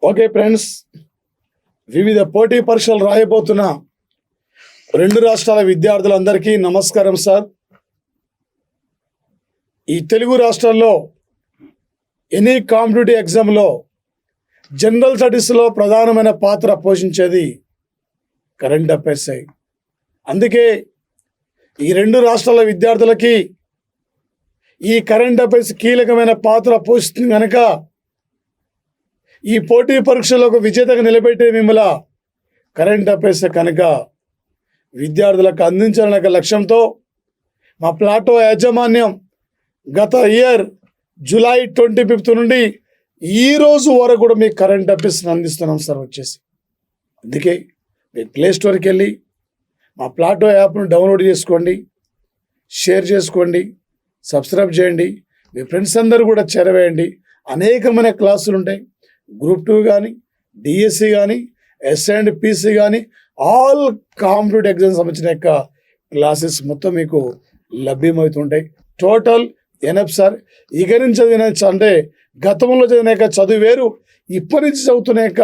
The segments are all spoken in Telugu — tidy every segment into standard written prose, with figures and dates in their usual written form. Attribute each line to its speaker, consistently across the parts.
Speaker 1: ఓకే ఫ్రెండ్స్, వివిధ పోటీ పరీక్షలు రాయబోతున్న రెండు రాష్ట్రాల విద్యార్థులందరికీ నమస్కారం సార్. ఈ తెలుగు రాష్ట్రాల్లో ఎనీ కాంపిటేటివ్ ఎగ్జామ్లో జనరల్ స్టడీస్లో ప్రధానమైన పాత్ర పోషించేది కరెంట్ అఫైర్స్. అందుకే ఈ రెండు రాష్ట్రాల విద్యార్థులకి ఈ కరెంట్ అఫైర్స్ కీలకమైన పాత్ర పోషిస్తుంది కనుక ఈ పోటీ పరీక్షలో ఒక విజేతగా నిలబెట్టే మిమ్మల్ని కరెంట్ అఫైర్స్ కనుక విద్యార్థులకు అందించాలనే లక్ష్యంతో మా ప్లాటో యాజమాన్యం గత ఇయర్ జూలై 25 నుండి ఈ రోజు వరకు కూడా మీకు కరెంట్ అఫైర్స్ని అందిస్తున్నాం సార్. అందుకే మీరు ప్లే స్టోర్కి వెళ్ళి మా ప్లాటో యాప్ను డౌన్లోడ్ చేసుకోండి, షేర్ చేసుకోండి, సబ్స్క్రైబ్ చేయండి, మీ ఫ్రెండ్స్ అందరూ కూడా చేరవేయండి. అనేకమైన క్లాసులు ఉంటాయి. గ్రూప్ 2 కానీ, డిఎస్సి కానీ, ఎస్ఎండ్పిసి కానీ, ఆల్ కాంపిటేటివ్ ఎగ్జామ్స్ సంబంధించిన యొక్క క్లాసెస్ మొత్తం మీకు లభ్యమవుతుంటాయి. Total enough sir. ఇక నుంచి చదివిన అంటే గతంలో చదివిన యొక్క చదువు వేరు, ఇప్పటి నుంచి చదువుతున్న యొక్క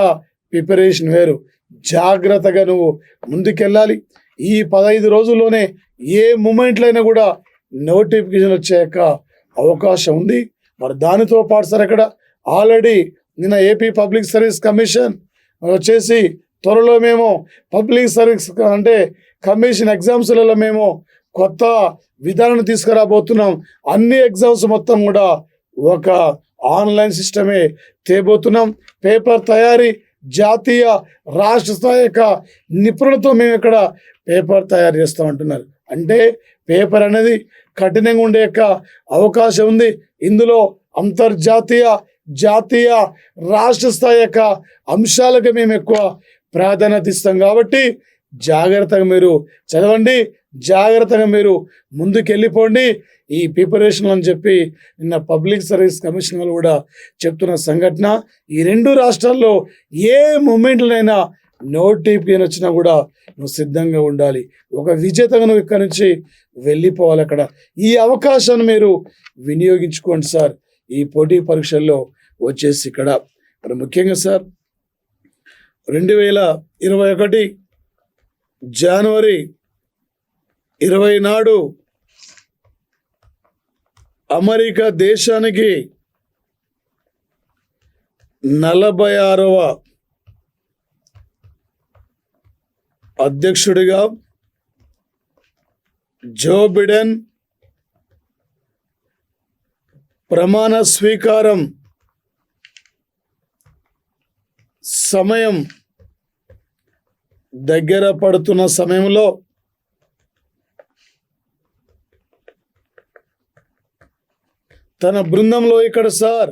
Speaker 1: ప్రిపరేషన్ వేరు. జాగ్రత్తగా నువ్వు ముందుకెళ్ళాలి. ఈ 15 రోజుల్లోనే ఏ మూమెంట్లో అయినా కూడా నోటిఫికేషన్ వచ్చే యొక్క అవకాశం ఉంది. మరి దానితో పాటు సార్ అక్కడ ఆల్రెడీ నిన్న ఏపీ పబ్లిక్ సర్వీస్ కమిషన్ వచ్చేసి త్వరలో మేము పబ్లిక్ సర్వీస్ అంటే కమిషన్ ఎగ్జామ్స్లలో మేము కొత్త విధానం తీసుకురాబోతున్నాం. అన్ని ఎగ్జామ్స్ మొత్తం కూడా ఒక ఆన్లైన్ సిస్టమే తేబోతున్నాం. పేపర్ తయారీ జాతీయ రాష్ట్ర స్థాయి యొక్క నిపుణులతో మేము ఇక్కడ పేపర్ తయారు చేస్తామంటున్నారు. అంటే పేపర్ అనేది కఠినంగా ఉండే యొక్క అవకాశం ఉంది. ఇందులో అంతర్జాతీయ జాతీయ రాష్ట్ర స్థాయి యొక్క అంశాలకు మేము ఎక్కువ ప్రాధాన్యత ఇస్తాం. కాబట్టి జాగ్రత్తగా మీరు చదవండి, జాగ్రత్తగా మీరు ముందుకు వెళ్ళిపోండి ఈ ప్రిపరేషన్ అని చెప్పి నిన్న పబ్లిక్ సర్వీస్ కమిషన్ వాళ్ళు కూడా చెప్తున్న సంఘటన. ఈ రెండు రాష్ట్రాల్లో ఏ మూమెంట్లోనైనా నోటిఫికేషన్ వచ్చినా కూడా నువ్వు సిద్ధంగా ఉండాలి. ఒక విజేతగా నువ్వు ఇక్కడి నుంచి వెళ్ళిపోవాలి. అక్కడ ఈ అవకాశాన్ని మీరు వినియోగించుకోండి సార్. ఈ పోటీ పరీక్షల్లో వచ్చేసి ఇక్కడ మరి ముఖ్యంగా సార్ 2021 జనవరి 20 నాడు అమెరికా దేశానికి 46వ అధ్యక్షుడిగా జో బిడెన్ ప్రమాణ స్వీకారం సమయం దగ్గర పడుతున్న సమయంలో తన బృందంలో ఇక్కడ సార్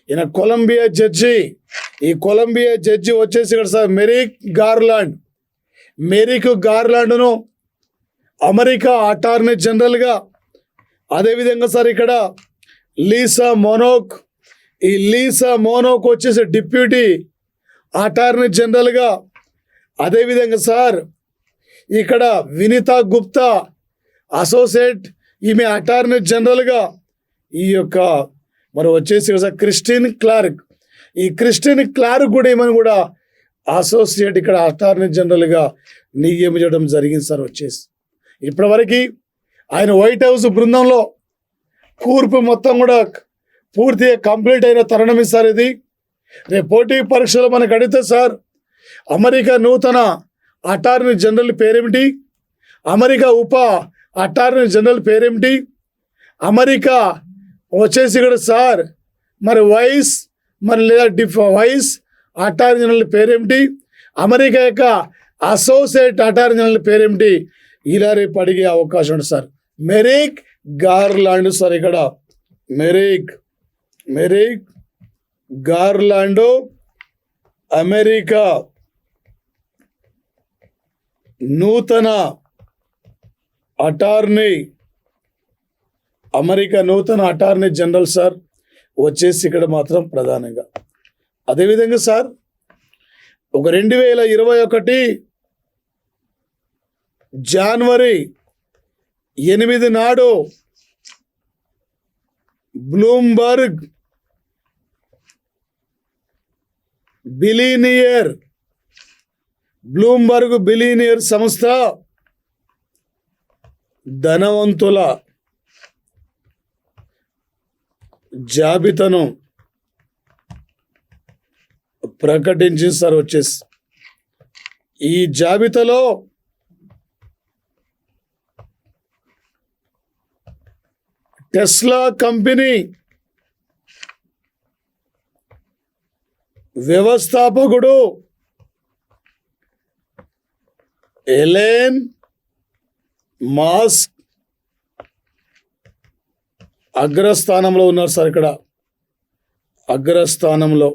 Speaker 1: ఈయన కొలంబియా జడ్జి, ఈ కొలంబియా జడ్జి వచ్చేసి ఇక్కడ సార్ మెరిక్ గార్లాండ్ను అమెరికా అటార్నీ జనరల్గా, అదేవిధంగా సార్ ఇక్కడ లీసా మోనోక్ వచ్చేసి డిప్యూటీ అటార్నీ జనరల్గా, అదేవిధంగా సార్ ఇక్కడ వినీతా గుప్తా అసోసియేట్ ఈమె అటార్నీ జనరల్గా, ఈ యొక్క మరి వచ్చేసి సార్ క్రిస్టిన్ క్లార్క్ కూడా ఏమని కూడా అసోసియేట్ ఇక్కడ అటార్నీ జనరల్గా నియమించడం జరిగింది సార్. వచ్చేసి ఇప్పటివరకు ఆయన వైట్ హౌస్ బృందంలో కూర్పు మొత్తం కూడా పూర్తిగా కంప్లీట్ అయిన తరుణం సార్ ఇది. రేపు పోటీ పరీక్షలో మనకు అడిగితే సార్ అమెరికా నూతన అటార్నీ జనరల్ పేరేమిటి, అమెరికా ఉప అటార్నీ జనరల్ పేరేమిటి, అమెరికా వచ్చేసి ఇక్కడ సార్ మరి వైస్ అటార్నీ జనరల్ పేరేమిటి, అమెరికా యొక్క అసోసియేట్ అటార్నీ జనరల్ పేరేమిటి, ఇలా రేపు అడిగే అవకాశం ఉంది సార్. మెరిక్ గార్లాండ్ సార్ ఇక్కడ మెరిక్ గార్లాండ్ అమెరికా నూతన అటార్నీ జనరల్ సార్ వచ్చేసి ఇక్కడ మాత్రం ప్రధానంగా. అదేవిధంగా సార్ ఒక 2021 జనవరి 8 నాడు బ్లూంబర్గ్ బిలియనియర్ బ్లూంబర్గ్ బిలియనియర్ సంస్థ ధనవంతుల జాబితాను ప్రకటించింది సార్. వచ్చేసి ఈ జాబితాలో టెస్లా కంపెనీ వ్యవస్థాపకుడు ఎలాన్ మస్క్ అగ్రస్థానంలో ఉన్నారు సార్. ఇక్కడ అగ్రస్థానంలో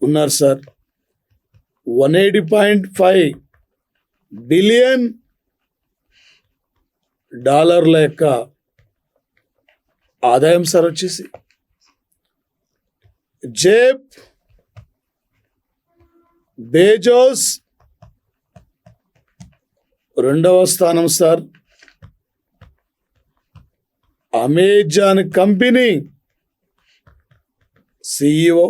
Speaker 1: ఉన్నారు సార్. 180.5 బిలియన్ డాలర్ల యొక్క ఆదాయం సార్. వచ్చేసి జెఫ్ బెజోస్ రెండవ స్థానం సార్. అమెజాన్ కంపెనీ CEO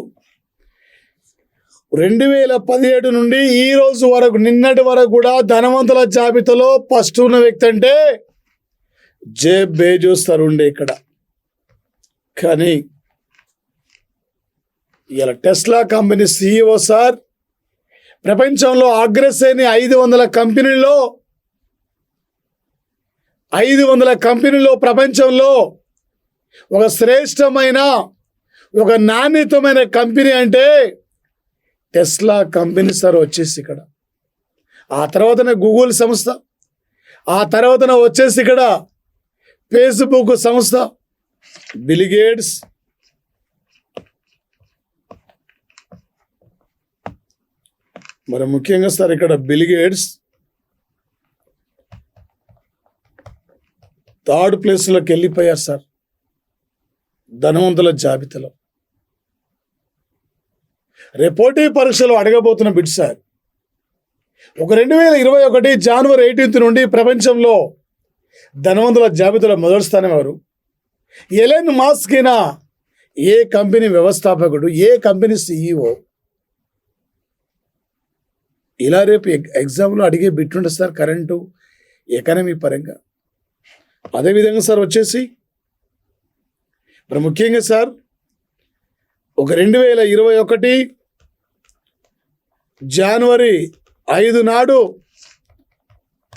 Speaker 1: 2017 నుండి ఈ రోజు వరకు, నిన్నటి వరకు కూడా ధనవంతుల జాబితాలో ఫస్ట్ ఉన్న వ్యక్తి అంటే జెఫ్ బెజోస్ సార్ ఉండే ఇక్కడ. కానీ ఇలా టెస్లా కంపెనీ CEO సార్ ప్రపంచంలో అగ్రశ్రేణి 500 కంపెనీలో ప్రపంచంలో ఒక శ్రేష్టమైన, ఒక నాణ్యతమైన కంపెనీ అంటే టెస్లా కంపెనీ సార్. వచ్చేసి ఇక్కడ ఆ తర్వాతనే గూగుల్ సంస్థ, ఆ తర్వాతనే వచ్చేసి ఇక్కడ ఫేస్బుక్ సంస్థ, బిల్ గేట్స్, మరి ముఖ్యంగా సార్ ఇక్కడ బిల్ గేట్స్ థర్డ్ ప్లేస్లోకి వెళ్ళిపోయారు సార్ ధనవంతుల జాబితాలో. రేపోటీ పరీక్షలు అడగబోతున్న బిట్ సార్. ఒక 2021 జనవరి 18 నుండి ప్రపంచంలో ధనవంతుల జాబితాలో మొదటి స్థానం ఎవరు? ఎలాన్ మస్క్ అయినా ఏ కంపెనీ వ్యవస్థాపకుడు, ఏ కంపెనీ CEO? ఇలా రేపు ఎగ్జామ్లో అడిగే బిట్ ఉంటుంది సార్, కరెంటు ఎకానమీ పరంగా. అదేవిధంగా సార్ వచ్చేసి మరి ముఖ్యంగా సార్ ఒక 2021 జనవరి 5 నాడు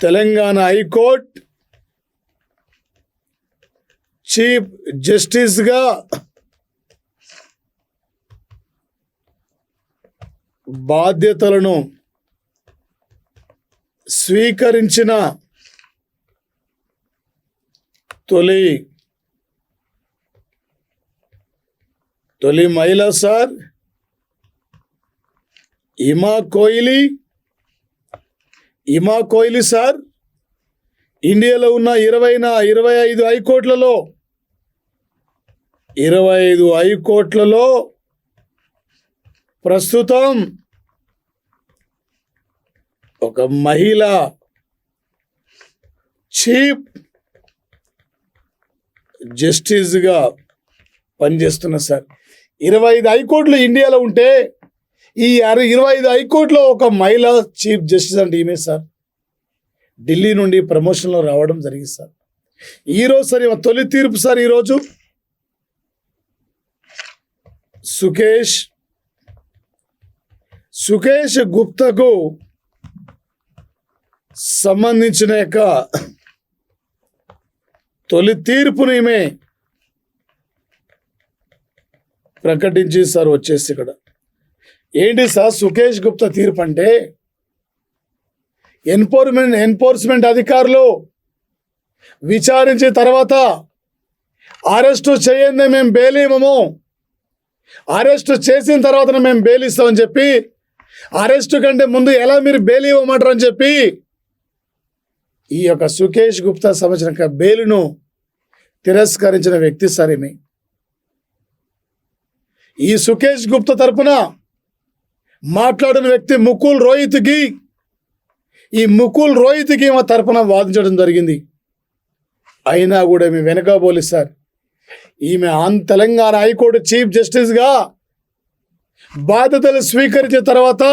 Speaker 1: తెలంగాణ హైకోర్టు చీఫ్ జస్టిస్గా బాధ్యతలను స్వీకరించిన తొలి మహిళ సార్ హిమా కోహ్లీ సార్. ఇండియాలో ఉన్న 25 హైకోర్టులలో 25 హైకోర్టులలో ప్రస్తుతం ఒక మహిళ చీఫ్ జస్టిస్గా పనిచేస్తున్న సార్. 25 హైకోర్టులు ఇండియాలో ఉంటే ఈ 25 హైకోర్టులో ఒక మహిళ చీఫ్ జస్టిస్ అంటే ఈమె సార్. ఢిల్లీ నుండి ప్రమోషన్లో రావడం జరిగింది సార్. ఈరోజు సార్ తొలి తీర్పు సార్. ఈరోజు సుకేష్ గుప్తాకు సంబంధించిన యొక్క తొలి తీర్పును ఈమె ప్రకటించి సార్. వచ్చేసి ఇక్కడ ఏంటి సార్ సుకేష్ గుప్తా తీర్పు అంటే, ఎన్ఫోర్స్మెంట్ అధికారులు విచారించిన తర్వాత అరెస్టు చేయండి మేము బెయిల్ ఇవ్వము, అరెస్టు చేసిన తర్వాత మేము బెయిల్ ఇస్తామని చెప్పి, అరెస్టు కంటే ముందు ఎలా మీరు బెయిల్ ఇవ్వమంటారు అని చెప్పి ఈ యొక్క సుకేష్ గుప్తా సంబంధించిన బెయిల్ను తిరస్కరించిన వ్యక్తి సార్ ఈమె. ఈ సుకేష్ గుప్తా తరపున మాట్లాడిన వ్యక్తి ముకుల్ రోహిత్కి ఈమె తరపున వాదించడం జరిగింది. అయినా కూడా ఈమె వెనకబోలి సార్. ఈమె తెలంగాణ హైకోర్టు చీఫ్ జస్టిస్గా బాధ్యతలు స్వీకరించిన తర్వాత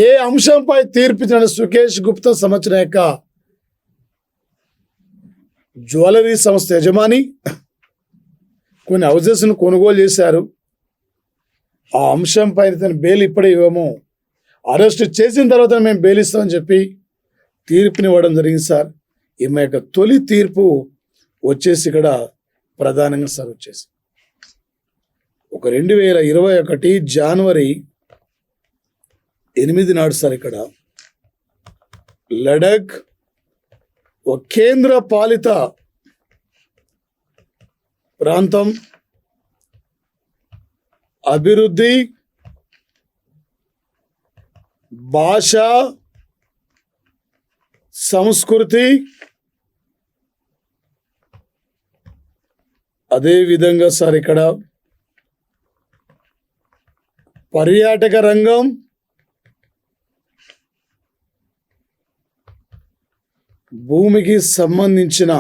Speaker 1: ఏ అంశంపై తీర్పిచ్చిన సుకేష్ గుప్తా సంబంధించిన యొక్క జ్యువెలరీ సంస్థ యజమాని కొన్ని హౌజెస్ను కొనుగోలు చేశారు. ఆ అంశంపై తను బెయిల్ ఇప్పుడే ఇవ్వము, అరెస్ట్ చేసిన తర్వాత మేము బెయిల్ ఇస్తామని చెప్పి తీర్పునివ్వడం జరిగింది సార్. ఈమె యొక్క తొలి తీర్పు వచ్చేసి ఇక్కడ ప్రధానంగా సార్ వచ్చేసి 2021 జనవరి 8 నాడు సార్ ఇక్కడ లడక్ ఒక కేంద్ర పాలిత ప్రాంతం అభివృద్ధి భాష సంస్కృతి అదే విధంగా సార్ ఇక్కడ పర్యాటక రంగం భూమికి సంబంధించిన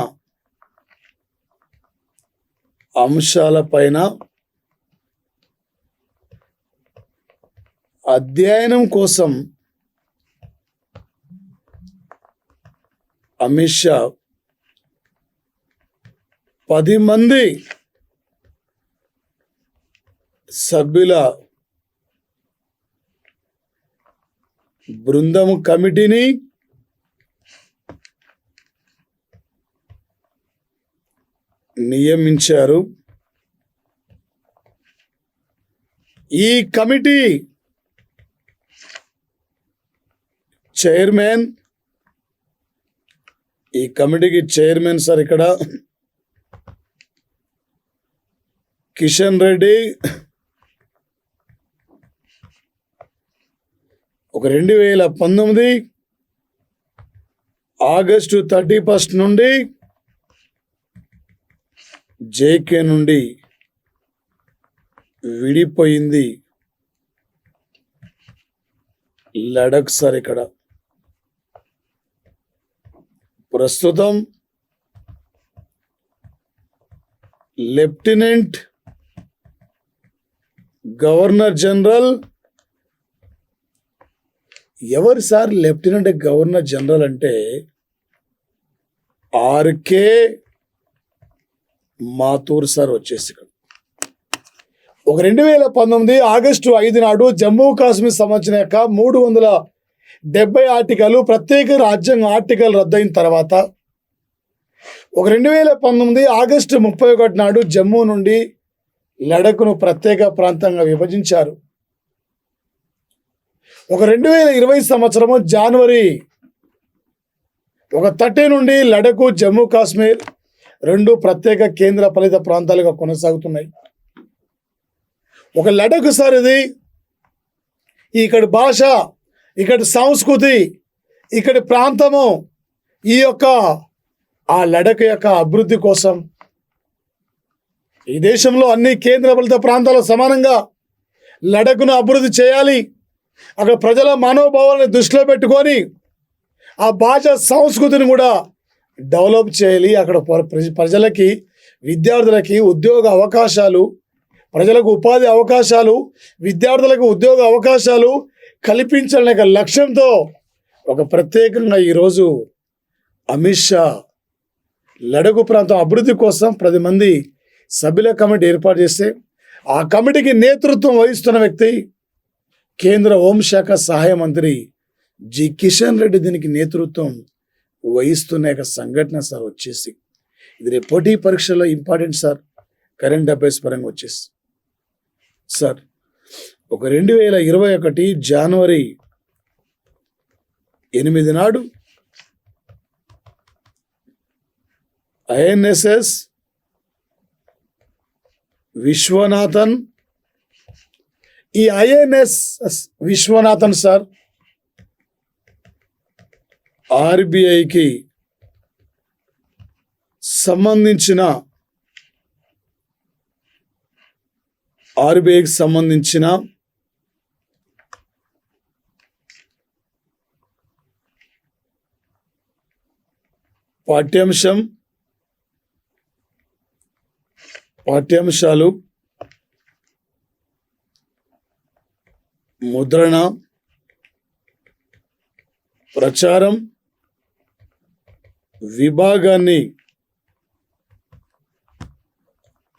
Speaker 1: అంశాలపైన అధ్యయనం కోసం అమిత్ షా 10 మంది సభ్యుల బృందం కమిటీని నియమించారు. ఈ కమిటీ చైర్మన్, ఈ కమిటీకి చైర్మన్ సార్ ఇక్కడ కిషన్ రెడ్డి. 2019 ఆగస్టు 31 నుండి జేకే నుండి విడిపోయింది లడక్ సార్. ఇక్కడ ప్రస్తుతం లెఫ్టినెంట్ గవర్నర్ జనరల్ ఎవరు సార్? లెఫ్టినెంట్ గవర్నర్ జనరల్ అంటే ఆర్కే మాథూర్ సార్ వచ్చేసి 2019 ఆగస్టు 5 నాడు జమ్మూ కాశ్మీర్ సంబంధించిన యొక్క 370 ఆర్టికల్ ప్రత్యేక రాజ్యాంగ ఆర్టికల్ రద్దయిన తర్వాత 2019 ఆగస్టు 31 నాడు జమ్మూ నుండి లడఖ్ను ప్రత్యేక ప్రాంతంగా విభజించారు. 2020 సంవత్సరము జనవరి 30 నుండి లడఖ్ జమ్మూ కాశ్మీర్ 2 ప్రత్యేక కేంద్ర పాలిత ప్రాంతాలుగా కొనసాగుతున్నాయి. ఒక లడఖ్ సార్ ఇది, ఇక్కడ భాష, ఇక్కడ సంస్కృతి, ఇక్కడ ప్రాంతము, ఈ యొక్క ఆ లడఖ్ యొక్క అభివృద్ధి కోసం ఈ దేశంలో అన్ని కేంద్ర పాలిత ప్రాంతాలు సమానంగా లడఖ్ను అభివృద్ధి చేయాలి. అక్కడ ప్రజల మనోభావాలను దృష్టిలో పెట్టుకొని ఆ భాష సంస్కృతిని కూడా డెవలప్ చేయాలి. అక్కడ ప్రజలకి, విద్యార్థులకి ఉద్యోగ అవకాశాలు, ప్రజలకు ఉపాధి అవకాశాలు, విద్యార్థులకు ఉద్యోగ అవకాశాలు కల్పించాలనే లక్ష్యంతో ఒక ప్రత్యేకంగా ఈరోజు అమిత్ షా లడఖ్ ప్రాంతం అభివృద్ధి కోసం 10 మంది సభ్యుల కమిటీ ఏర్పాటు చేస్తే ఆ కమిటీకి నేతృత్వం వహిస్తున్న వ్యక్తి కేంద్ర హోంశాఖ సహాయ మంత్రి జి కిషన్ రెడ్డి దీనికి నేతృత్వం వహిస్తున్న యొక్క సంఘటన సార్ వచ్చేసి ఇది రేపు పోటీ పరీక్షల్లో ఇంపార్టెంట్ సార్. కరెంట్ అఫైర్స్ పరంగా వచ్చేసి సార్ 2021 జనవరి 8 నాడు INSS విశ్వనాథన్, ఈ INSS విశ్వనాథన్ సార్ RBIకి సంబంధించిన పాఠ్యాంశం పాఠ్యాంశాలు, ముద్రణ, ప్రచారం విభాగాన్ని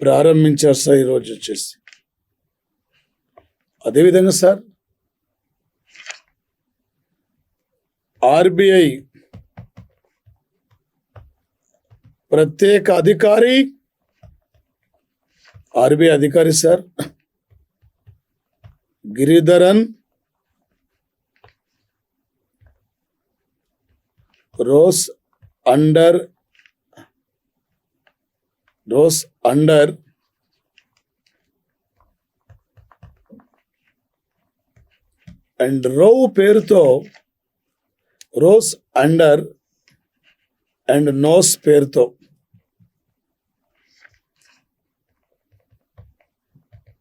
Speaker 1: ప్రారంభించారు సార్ ఈరోజు వచ్చేసి. అదేవిధంగా సార్ ఆర్బిఐ ప్రత్యేక అధికారి, ఆర్బిఐ అధికారి సార్ గిరిధరన్ రోస్ అండర్ అండ్ రోవ్ పేరుతో రోస్ అండర్ అండ్ నోస్ పేరుతో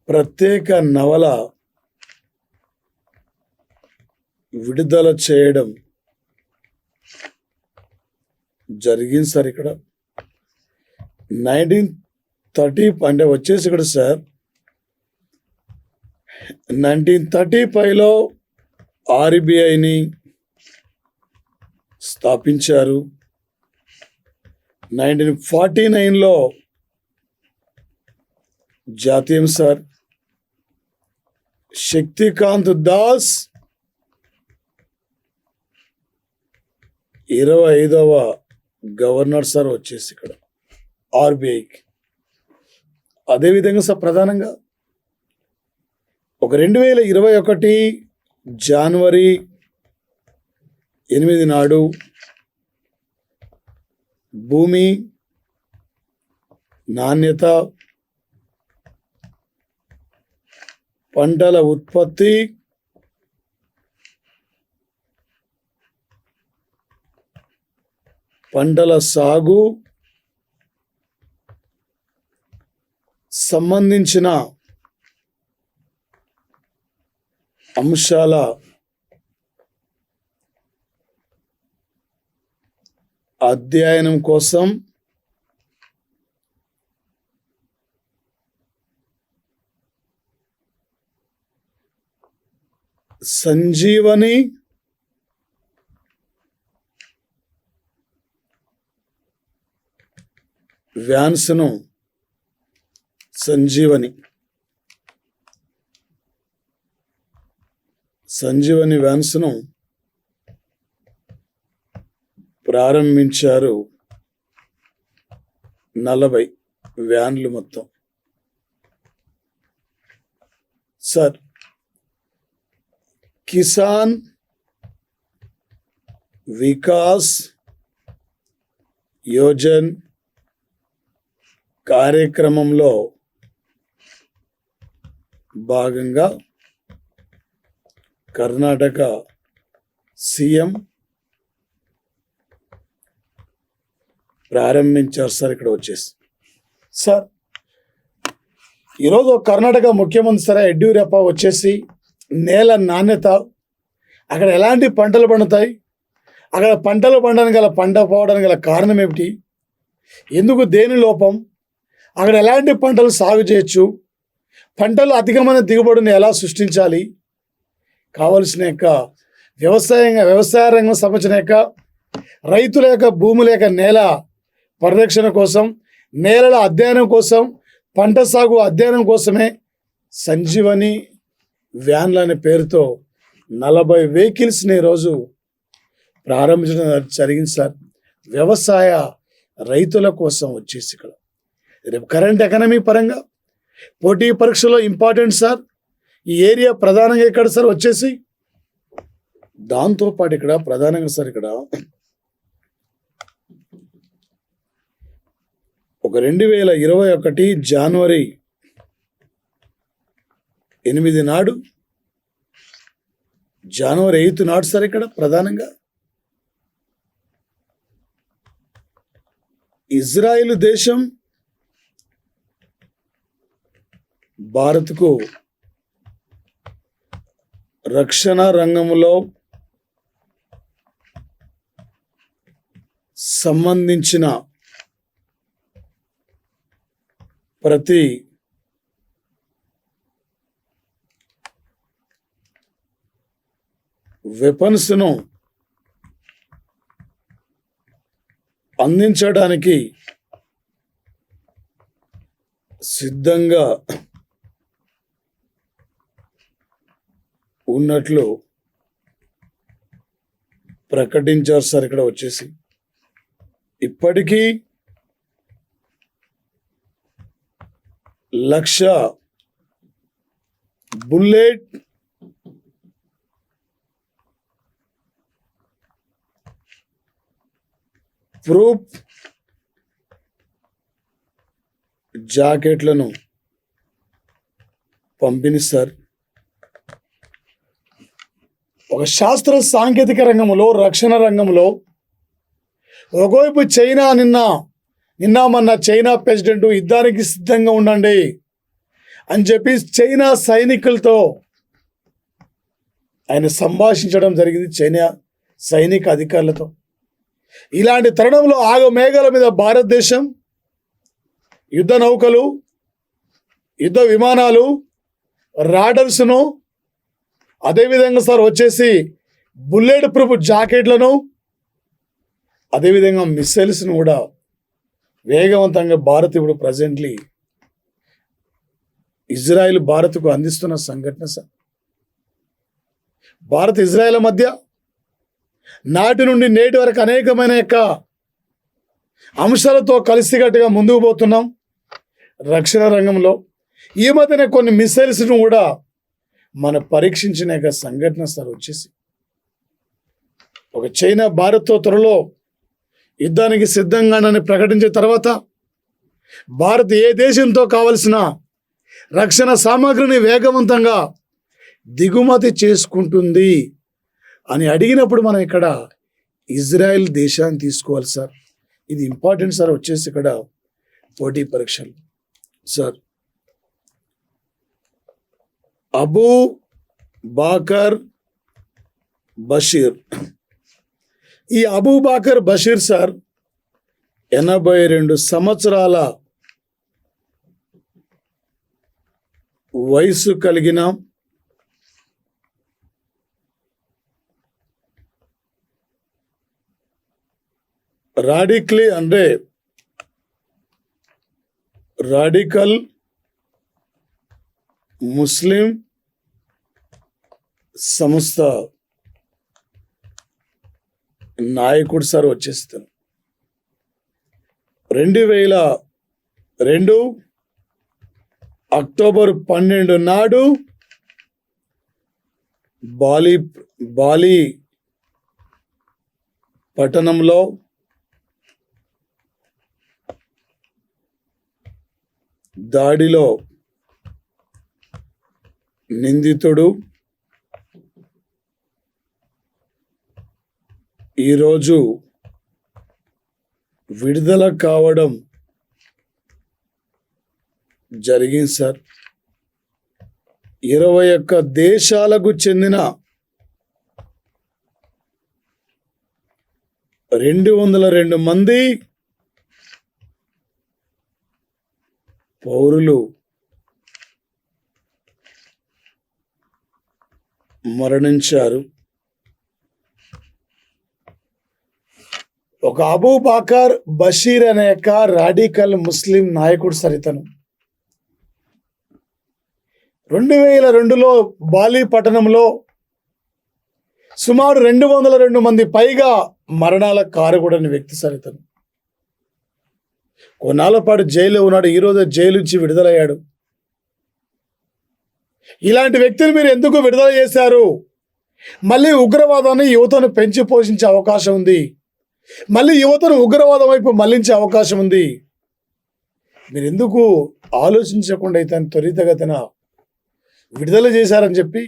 Speaker 1: ప్రత్యేక నవల విడుదల చేయడం జరిగింది సార్. ఇక్కడ 1930 అంటే వచ్చేసి ఇక్కడ సార్ 1935లో ఆర్బిఐని స్థాపించారు. 1949లో జాతీయం సార్ శక్తికాంత్ దాస్ 25వ గవర్నర్ సార్ వచ్చేసి ఇక్కడ ఆర్బిఐకి. అదేవిధంగా సార్ ప్రధానంగా ఒక 2021 జనవరి 8 నాడు భూమి నాణ్యత, పంటల ఉత్పత్తి, పంటల సాగు సంబంధించిన అంశాల అధ్యయనం కోసం సంజీవని వ్యాన్స్ను సంజీవని వ్యాన్స్ను ప్రారంభించారు. 40 వ్యాన్లు మొత్తం సార్. కిసాన్ వికాస్ యోజన్ కార్యక్రమంలో భాగంగా కర్ణాటక సీఎం ప్రారంభించారు సార్. ఇక్కడ వచ్చేసి సార్ ఈరోజు కర్ణాటక ముఖ్యమంత్రి సార్ యడ్యూరప్ప వచ్చేసి నేల నాణ్యత, అక్కడ ఎలాంటి పంటలు పండుతాయి, అక్కడ పంటలు పండడానికి గల పంట పోవడానికి గల కారణం ఏమిటి, ఎందుకు దేని లోపం, అక్కడ ఎలాంటి పంటలు సాగు చేయొచ్చు, పంటలు అధికమైన దిగుబడిని ఎలా సృష్టించాలి, కావలసిన యొక్క వ్యవసాయ రంగం సంబంధించిన యొక్క రైతుల యొక్క భూముల యొక్క నేల పరిరక్షణ కోసం, నేలల అధ్యయనం కోసం, పంట సాగు అధ్యయనం కోసమే సంజీవని వ్యాన్లు అనే పేరుతో 40 వెహికల్స్ని ఈరోజు ప్రారంభించడం జరిగింది సార్. వ్యవసాయ రైతుల కోసం వచ్చేసి ఇక్కడ రేపు కరెంట్ ఎకనమీ పరంగా పోటీ పరీక్షలో ఇంపార్టెంట్ సార్. ఈ ఏరియా ప్రధానంగా ఇక్కడ సార్ వచ్చేసి దాంతోపాటు ఇక్కడ ప్రధానంగా సార్ ఇక్కడ ఒక 2021 జనవరి 8 నాడు, జనవరి 8 నాడు సార్ ఇక్కడ ప్రధానంగా ఇజ్రాయిల్ దేశం భారత్కు రక్షణ రంగంలో సంబంధించిన ప్రతి వెపన్స్ను అందించడానికి సిద్ధంగా ఉన్నట్లు ప్రకటించారు సార్. ఇక్కడ వచ్చేసి ఇప్పటికీ 1,00,000 బుల్లెట్ ప్రూఫ్ జాకెట్లను పంపిణీ సార్. ఒక శాస్త్ర సాంకేతిక రంగంలో, రక్షణ రంగంలో ఒకవైపు చైనా నిన్న మొన్న చైనా ప్రెసిడెంట్ యుద్ధానికి సిద్ధంగా ఉండండి అని చెప్పి చైనా సైనికులతో ఆయన సంభాషించడం జరిగింది, చైనా సైనిక అధికారులతో. ఇలాంటి తరుణంలో ఆగమేఘాల మీద భారతదేశం యుద్ధ నౌకలు, యుద్ధ విమానాలు, రాడర్స్ను, అదేవిధంగా సార్ వచ్చేసి బుల్లెట్ ప్రూఫ్ జాకెట్లను, అదేవిధంగా మిస్సైల్స్ను కూడా వేగవంతంగా భారత్ ఇప్పుడు ప్రజెంట్లీ ఇజ్రాయెల్ భారత్కు అందిస్తున్న సంఘటన సార్. భారత్ ఇజ్రాయెల్ మధ్య నాటి నుండి నేటి వరకు అనేకమైన అంశాలతో కలిసికట్టుగా ముందుకు పోతున్నాం రక్షణ రంగంలో. ఈ మధ్యనే కొన్ని మిసైల్స్ను కూడా మన పరీక్షించిన సంఘటన సార్ వచ్చేసి ఒక చైనా భారత్తో త్వరలో యుద్ధానికి సిద్ధంగానని ప్రకటించిన తర్వాత భారత్ ఏ దేశంతో కావలసిన రక్షణ సామాగ్రిని వేగవంతంగా దిగుమతి చేసుకుంటుంది అని అడిగినప్పుడు మనం ఇక్కడ ఇజ్రాయెల్ దేశాన్ని తీసుకోవాలి సార్. ఇది ఇంపార్టెంట్ సార్. వచ్చేసి ఇక్కడ పోటీ పరీక్షలు సార్. అబూ బాకర్ బషీర్, ఈ అబూ బాకర్ బషీర్ సార్ 82 సంవత్సరాల వయసు కలిగిన రాడికల్ ముస్లిం సంస్థ నాయకుడు సార్. వచ్చేస్తాను 2002 అక్టోబర్ 12 నాడు బాలి పట్టణంలో దాడిలో నిందితుడు ఈరోజు విడుదల కావడం జరిగింది సార్. 21 దేశాలకు చెందిన 202 మంది పౌరులు మరణించారు. ఒక అబూ బాకర్ బషీర్ అనే రాడికల్ ముస్లిం నాయకుడు సరితను 2002లో బాలి పట్టణంలో సుమారు 202 మంది పైగా మరణాల కారకుడని వ్యక్తి సరితను. కొన్నాళ్ళ పాటు జైల్లో ఉన్నాడు. ఈరోజు జైలు నుంచి విడుదలయ్యాడు. ఇలాంటి వ్యక్తులు మీరు ఎందుకు విడుదల చేశారు? మళ్ళీ ఉగ్రవాదాన్ని యువతను పెంచి పోషించే అవకాశం ఉంది. మళ్ళీ యువతను ఉగ్రవాదం వైపు మళ్లించే అవకాశం ఉంది. మీరు ఎందుకు ఆలోచించకుండా అయితే త్వరితగతిన విడుదల చేశారని చెప్పి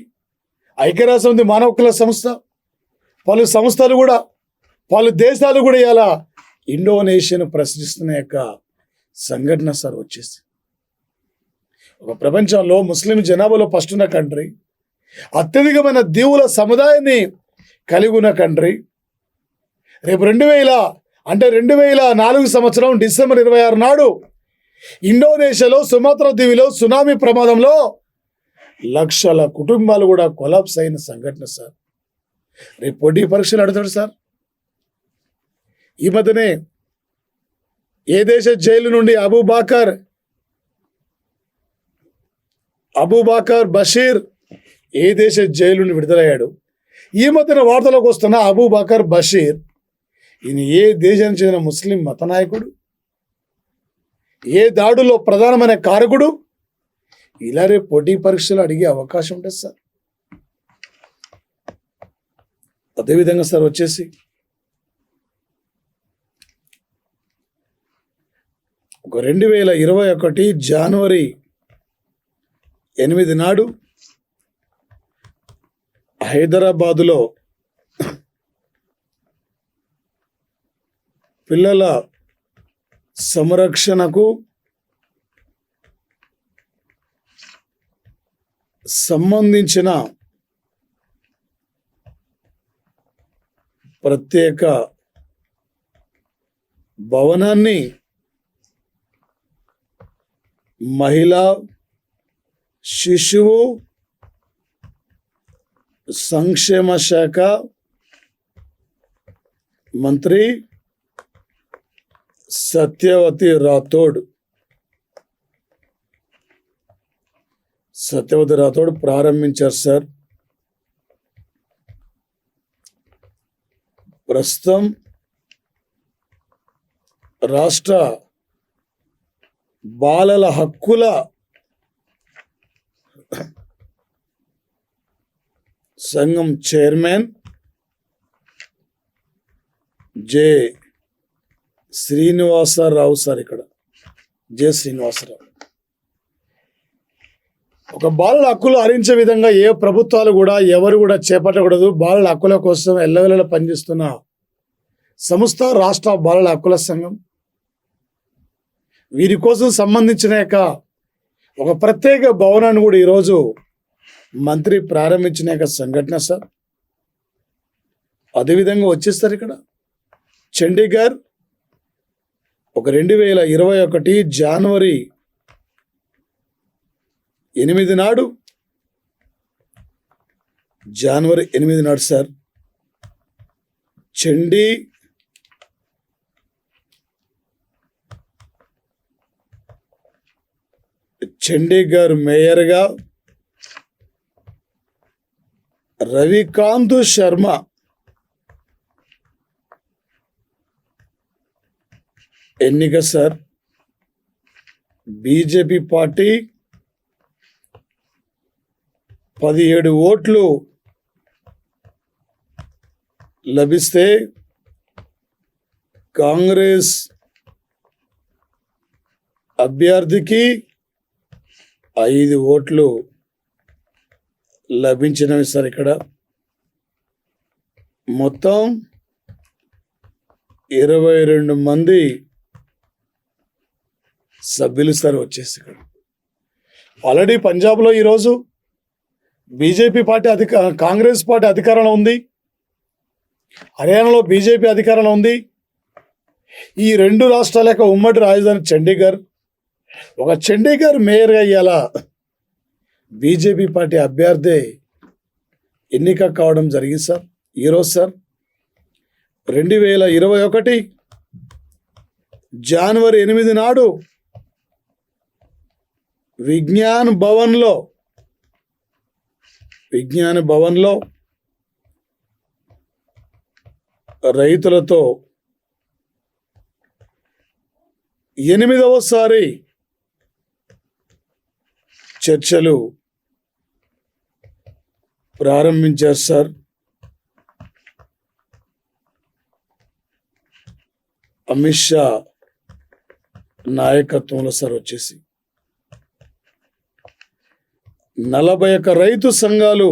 Speaker 1: ఐక్యరాజ్యసమితి మానవ హక్కుల సంస్థ, పలు సంస్థలు కూడా, పలు దేశాలు కూడా ఇలా ఇండోనేషియాను ప్రశ్నిస్తున్న సంఘటన సార్. వచ్చేసి ఒక ప్రపంచంలో ముస్లిం జనాభాలో ఫస్ట్ ఉన్న కంట్రీ, అత్యధికమైన దీవుల సముదాయాన్ని కలిగి ఉన్న కంట్రీ. రేపు 2004 సంవత్సరం డిసెంబర్ 26 నాడు ఇండోనేషియాలో సుమాత్రా దీవిలో సునామీ ప్రమాదంలో లక్షల కుటుంబాలు కూడా కొలాప్స్ అయిన సంఘటన సార్. రేపు పోటీ పరీక్షలు అడుగుతాడు సార్. ఈ మధ్యనే ఏ దేశ జైలు నుండి అబూబాకర్ బషీర్ ఏ దేశ జైలు నుండి విడుదలయ్యాడు. ఈ మధ్యన వార్తలోకి వస్తున్న అబూబాకర్ బషీర్ ఈయన ఏ దేశానికి చెందిన ముస్లిం మత నాయకుడు, ఏ దాడుల్లో ప్రధానమైన కారకుడు, ఇలా రేపు పోటీ పరీక్షలు అడిగే అవకాశం ఉంటుంది సార్. అదేవిధంగా సార్ వచ్చేసి ఒక 2021 జనవరి 8 నాడు హైదరాబాదులో పిల్లల సంరక్షణకు సంబంధించిన ప్రత్యేక భవనాన్ని మహిళా శిశువు సంక్షేమ శాఖ మంత్రి సత్యవతి రాథోడ్ ప్రారంభించారు సార్. ప్రస్తుతం రాష్ట్ర బాలల హక్కుల సంఘం చైర్మన్ జె శ్రీనివాసరావు సార్. ఇక్కడ జె శ్రీనివాసరావు ఒక బాలల హక్కులు హరించే విధంగా ఏ ప్రభుత్వాలు కూడా ఎవరు కూడా చేపట్టకూడదు. బాలల హక్కుల కోసం ఎల్లవెల్లలా పనిచేస్తున్న సంస్థ రాష్ట్ర బాలల హక్కుల సంఘం. వీరి కోసం సంబంధించిన ఒక ప్రత్యేక భవనాన్ని కూడా ఈరోజు మంత్రి ప్రారంభించిన సంఘటన సార్. అదేవిధంగా వచ్చేస్తారు ఇక్కడ చండీగఢ్ ఒక 2021 జనవరి 8 నాడు సార్ చండీగఢ్ మేయర్గా రవికాంత్ శర్మ ఎన్నిక సార్. బీజేపీ పార్టీ 17 ఓట్లు లభిస్తే కాంగ్రెస్ అభ్యర్థికి 5 ఓట్లు లభించినవి సార్. ఇక్కడ మొత్తం 22 మంది సభ్యులు సార్ వచ్చేసి ఇక్కడ. ఆల్రెడీ పంజాబ్లో ఈరోజు బీజేపీ పార్టీ కాంగ్రెస్ పార్టీ అధికారంలో ఉంది. హర్యానాలో బీజేపీ అధికారంలో ఉంది. ఈ 2 రాష్ట్రాల యొక్క ఉమ్మడి రాజధాని చండీగఢ్. ఒక చండీగఢ్ మేయర్గా ఇవాళ బీజేపీ పార్టీ అభ్యర్థి ఎన్నిక కావడం జరిగింది సార్. ఈరోజు సార్ 2021 జనవరి 8 నాడు విజ్ఞాన్ భవన్లో రైతులతో 8వసారి చర్చలు ప్రారంభించారు సార్. అమిత్ షా నాయకత్వంలో సార్ వచ్చేసి 41 రైతు సంఘాలు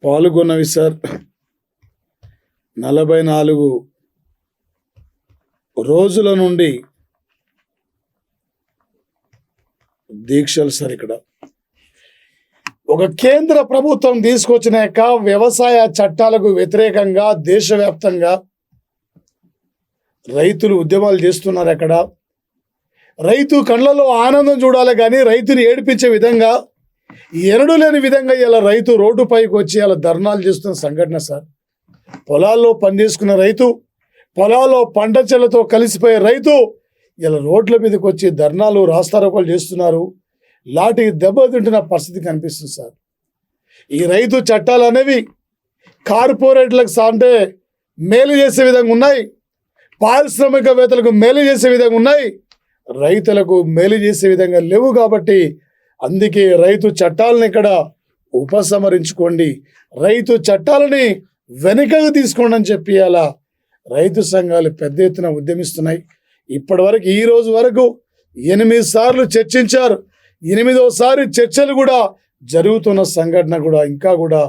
Speaker 1: పాల్గొన్నవి సార్. 44 రోజుల నుండి దీక్షలు సార్. ఇక్కడ ఒక కేంద్ర ప్రభుత్వం తీసుకొచ్చిన యొక్క వ్యవసాయ చట్టాలకు వ్యతిరేకంగా దేశవ్యాప్తంగా రైతులు ఉద్యమాలు చేస్తున్నారు. అక్కడ రైతు కళ్ళలో ఆనందం చూడాలి కానీ రైతుని ఏడిపించే విధంగా, ఎన్నడూ లేని విధంగా ఇలా రైతు రోడ్డుపైకి వచ్చి అలా ధర్నాలు చేస్తున్న సంఘటన సార్. పొలాల్లో పనిచేసుకున్న రైతు, పొలాల్లో పంట చెల్లతో కలిసిపోయే రైతు ఇలా రోడ్ల మీదకి వచ్చి ధర్నాలు, రాస్తారోకోలు చేస్తున్నారు. లాఠీ దెబ్బతింటున్న పరిస్థితి కనిపిస్తుంది సార్. ఈ రైతు చట్టాలు అనేవి కార్పొరేట్లకు అంటే మేలు చేసే విధంగా ఉన్నాయి, పారిశ్రామికవేత్తలకు మేలు చేసే విధంగా ఉన్నాయి, రైతులకు మేలు చేసే విధంగా లేవు. కాబట్టి అందుకే రైతు చట్టాలను ఇక్కడ ఉపసంహరించుకోండి, రైతు చట్టాలని వెనుకకు తీసుకోండి అని చెప్పి అలా రైతు సంఘాలు పెద్ద ఎత్తున ఉద్యమిస్తున్నాయి. ఇప్పటి వరకు ఈ రోజు వరకు 8 సార్లు చర్చించారు. 8వసారి చర్చలు కూడా జరుగుతున్న సంఘటన కూడా ఇంకా కూడా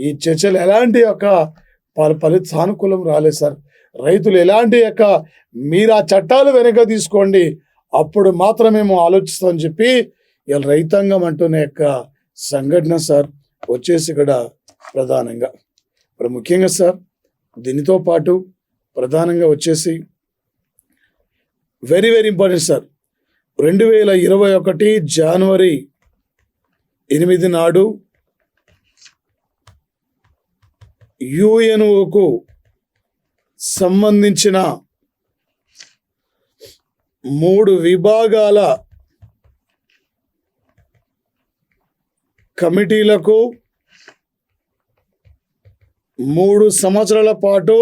Speaker 1: ఈ చర్చలు ఎలాంటి యొక్క ఫలిత సానుకూలం రాలేదు సార్. రైతులు ఎలాంటి యొక్క మీరు ఆ చట్టాలు వెనక తీసుకోండి, అప్పుడు మాత్రమే మేము ఆలోచిస్తామని చెప్పి ఇలా రైతాంగం అంటున్న యొక్క సంఘటన సార్ వచ్చేసి ఇక్కడ ప్రధానంగా ఇప్పుడు ముఖ్యంగా సార్ దీనితో పాటు ప్రధానంగా వచ్చేసి వెరీ వెరీ ఇంపార్టెంట్ సార్. 2021 జనవరి 8 నాడు యుఎన్ఓకు సంబంధించిన 3 విభాగాల కమిటీలకు 3 సంవత్సరాల పాటు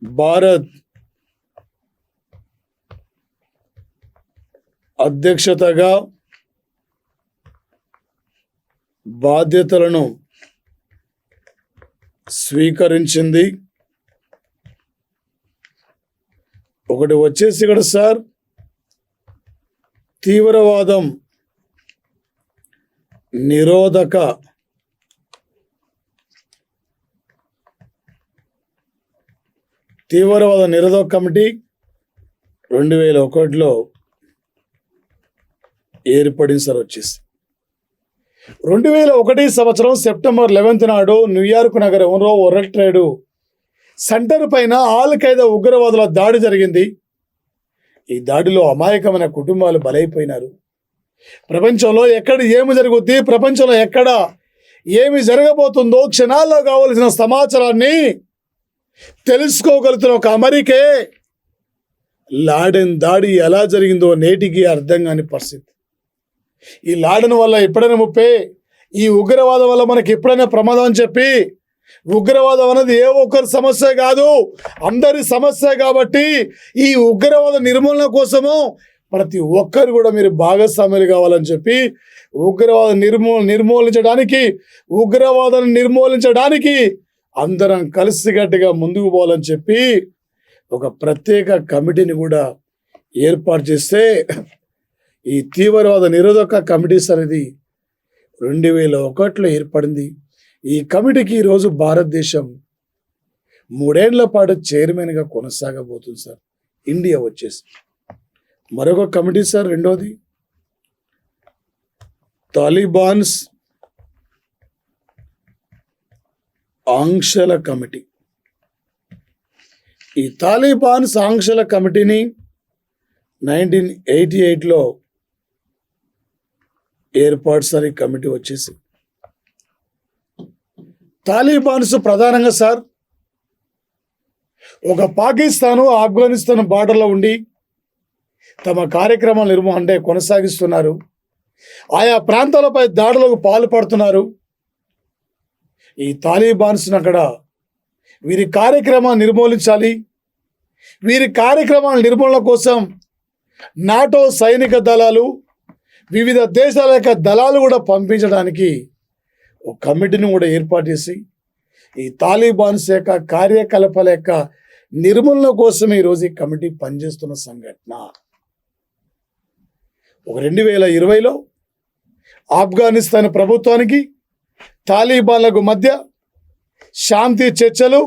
Speaker 1: భారత్ అధ్యక్షతగా బాధ్యతలను స్వీకరించింది. ఒకటి వచ్చేసి ఇక్కడ సార్ తీవ్రవాదం నిరోధక కమిటీ 2001లో ఏర్పడింది సార్. వచ్చేసి 2001 సంవత్సరం సెప్టెంబర్ 11 నాడు న్యూయార్క్ నగరంలో వరల్డ్ ట్రేడ్ సెంటర్ పైన ఆల్ ఖైదా ఉగ్రవాదుల దాడి జరిగింది. ఈ దాడిలో అమాయకమైన కుటుంబాలు బలైపోయినారు. ప్రపంచంలో ఎక్కడ ఏమి జరుగుద్ది, ప్రపంచంలో ఎక్కడ ఏమి జరగబోతుందో క్షణాల్లో కావలసిన సమాచారాన్ని తెలుసుకోగలుగుతున్న ఒక అమెరికే లాడెన్ దాడి ఎలా జరిగిందో నేటికి అర్థం కాని పరిస్థితి. ఈ లాడెన్ వల్ల ఎప్పుడైనా ముప్పే, ఈ ఉగ్రవాదం వల్ల మనకి ఎప్పుడైనా ప్రమాదం అని చెప్పి, ఉగ్రవాదం అనేది ఏ ఒక్కరి సమస్య కాదు, అందరి సమస్య. కాబట్టి ఈ ఉగ్రవాద నిర్మూలన కోసము ప్రతి ఒక్కరు కూడా మీరు భాగస్వాములు కావాలని చెప్పి ఉగ్రవాదాన్ని నిర్మూలించడానికి అందరం కలిసికట్టుగా ముందుకు పోవాలని చెప్పి ఒక ప్రత్యేక కమిటీని కూడా ఏర్పాటు చేస్తే ఈ తీవ్రవాద నిరోధక కమిటీస్ అనేది 2001లో ఏర్పడింది. ఈ కమిటీకి ఈరోజు భారతదేశం 3 ఏళ్ల పాటు చైర్మన్గా కొనసాగబోతుంది సార్. ఇండియా వచ్చేసి మరొక కమిటీ సార్, రెండోది తాలిబాన్స్ ఆంక్షల కమిటీ. ఈ తాలిబాన్స్ ఆంక్షల కమిటీని 1988లో ఏర్పాటు సార్. ఈ కమిటీ వచ్చేసి తాలిబాన్స్ ప్రధానంగా సార్ ఒక పాకిస్తాను, ఆఫ్ఘనిస్తాన్ బార్డర్లో ఉండి తమ కార్యక్రమాలు కొనసాగిస్తున్నారు. ఆయా ప్రాంతాలపై దాడులకు పాల్పడుతున్నారు. ఈ తాలిబాన్స్ అక్కడ వీరి కార్యక్రమాన్ని నిర్మూలించాలి. వీరి కార్యక్రమాల నిర్మూలన కోసం నాటో సైనిక దళాలు, వివిధ దేశాల యొక్క దళాలు కూడా పంపించడానికి ఒక కమిటీని కూడా ఏర్పాటు చేసి ఈ తాలిబాన్స్ యొక్క కార్యకలాపాల యొక్క నిర్మూలన కోసం ఈరోజు ఈ కమిటీ పనిచేస్తున్న సంఘటన. ఒక 2020లో ఆఫ్ఘనిస్తాన్ ప్రభుత్వానికి తాలిబాన్లకు మధ్య శాంతి చర్చలు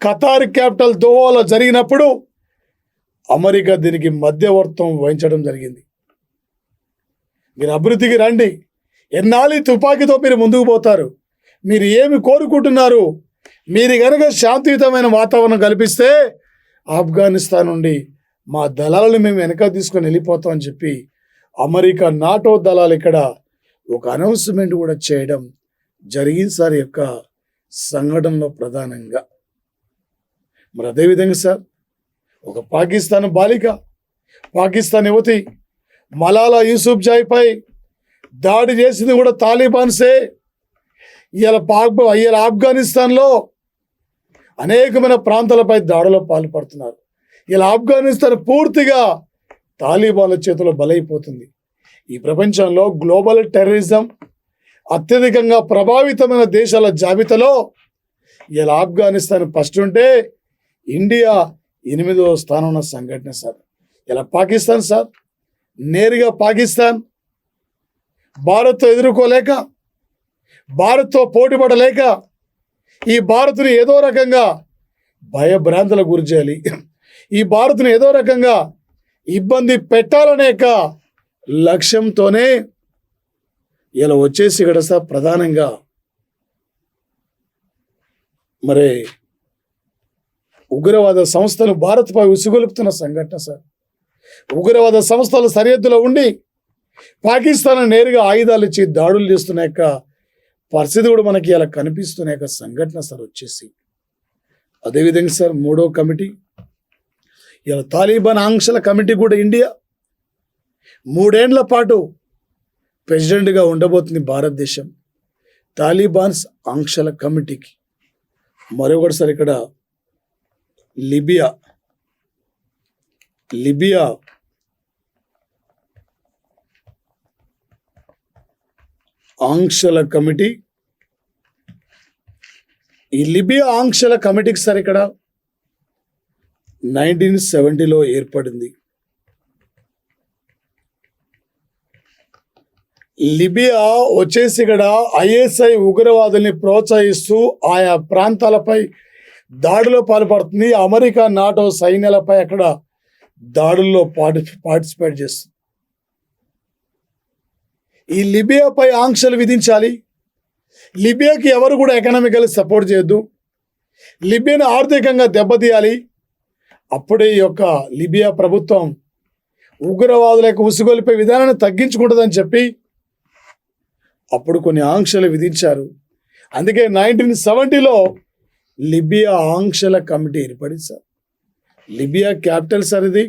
Speaker 1: ఖతార్ క్యాపిటల్ దోహాలో జరిగినప్పుడు అమెరికా దీనికి మధ్యవర్తం వహించడం జరిగింది. మీరు అభివృద్ధికి రండి. ఎన్నాళ్ళు ఈ తుపాకీతో మీరు ముందుకు పోతారు? మీరు ఏమి కోరుకుంటున్నారు? మీరు కనుక శాంతియుతమైన వాతావరణం కల్పిస్తే ఆఫ్ఘనిస్తాన్ నుండి మా దళాలను మేము వెనక తీసుకొని వెళ్ళిపోతాం అని చెప్పి అమెరికా నాటో దళాలు ఇక్కడ ఒక అనౌన్స్మెంట్ కూడా చేయడం జరిగింది సార్ యొక్క సంఘటనలో ప్రధానంగా. మరి అదేవిధంగా సార్ ఒక పాకిస్తాన్ బాలిక, పాకిస్తాన్ యువతి మలాలా యూసుఫ్జాయ్పై దాడి చేసింది కూడా తాలిబాన్సే. ఇవాళ ఆఫ్ఘనిస్తాన్లో అనేకమైన ప్రాంతాలపై దాడులో పాల్పడుతున్నారు. ఇలా ఆఫ్ఘనిస్తాన్ పూర్తిగా తాలిబాన్ల చేతిలో బలైపోతుంది. ఈ ప్రపంచంలో గ్లోబల్ టెర్రరిజం అత్యధికంగా ప్రభావితమైన దేశాల జాబితాలో ఇలా ఆఫ్ఘనిస్తాన్ ఫస్ట్ ఉంటే ఇండియా 8వ స్థానం ఉన్న సంఘటన సార్. ఇలా పాకిస్తాన్ సార్, నేరుగా పాకిస్తాన్ భారత్తో ఎదుర్కోలేక, భారత్తో పోటీపడలేక ఈ భారత్ని ఏదో రకంగా భయభ్రాంతులకు గురి చేయాలి, ఈ భారత్ని ఏదో రకంగా ఇబ్బంది పెట్టాలనేక లక్ష్యంతోనే ఇలా వచ్చేసి ఇక్కడ సార్ ప్రధానంగా మరి ఉగ్రవాద సంస్థలు భారత్పై ఉసుగొలుపుతున్న సంఘటన సార్. ఉగ్రవాద సంస్థలు సరిహద్దులో ఉండి పాకిస్తాన్ నేరుగా ఆయుధాలు ఇచ్చి దాడులు చేస్తున్న యొక్క పరిస్థితి కూడా మనకి ఇలా కనిపిస్తున్న యొక్క సంఘటన సార్ వచ్చేసి. అదేవిధంగా సార్ 3వ కమిటీ, ఇలా తాలిబాన్ ఆంక్షల కమిటీ కూడా ఇండియా 3 ఏళ్ల పాటు ప్రెసిడెంట్గా ఉండబోతుంది భారతదేశం. తాలిబాన్స్ ఆంక్షల కమిటీకి మరొకటి సార్ ఇక్కడ లిబియా ఆంక్షల కమిటీ. ఈ లిబియా ఆంక్షల కమిటీకి సార్ ఇక్కడ 1970లో ఏర్పడింది. లిబియా వచ్చేసి ఇక్కడ ఐఎస్ఐ ఉగ్రవాదుల్ని ప్రోత్సహిస్తూ ఆయా ప్రాంతాలపై దాడిలో పాల్పడుతుంది. అమెరికా నాటో సైన్యాలపై అక్కడ దాడుల్లో పార్టిసిపేట్ చేస్తుంది. ఈ లిబియాపై ఆంక్షలు విధించాలి. లిబియాకి ఎవరు కూడా ఎకనామికల్ సపోర్ట్ చేయొద్దు. లిబియాను ఆర్థికంగా దెబ్బతీయాలి. అప్పుడే ఈ యొక్క లిబియా ప్రభుత్వం ఉగ్రవాదుల యొక్క ఉసుగొలిపే విధానాన్ని తగ్గించుకుంటుందని చెప్పి అప్పుడు కొన్ని ఆంక్షలు విధించారు. అందుకే 1970లో లిబియా ఆంక్షల కమిటీ ఏర్పడింది సార్. లిబియా క్యాపిటల్ సార్ ఇది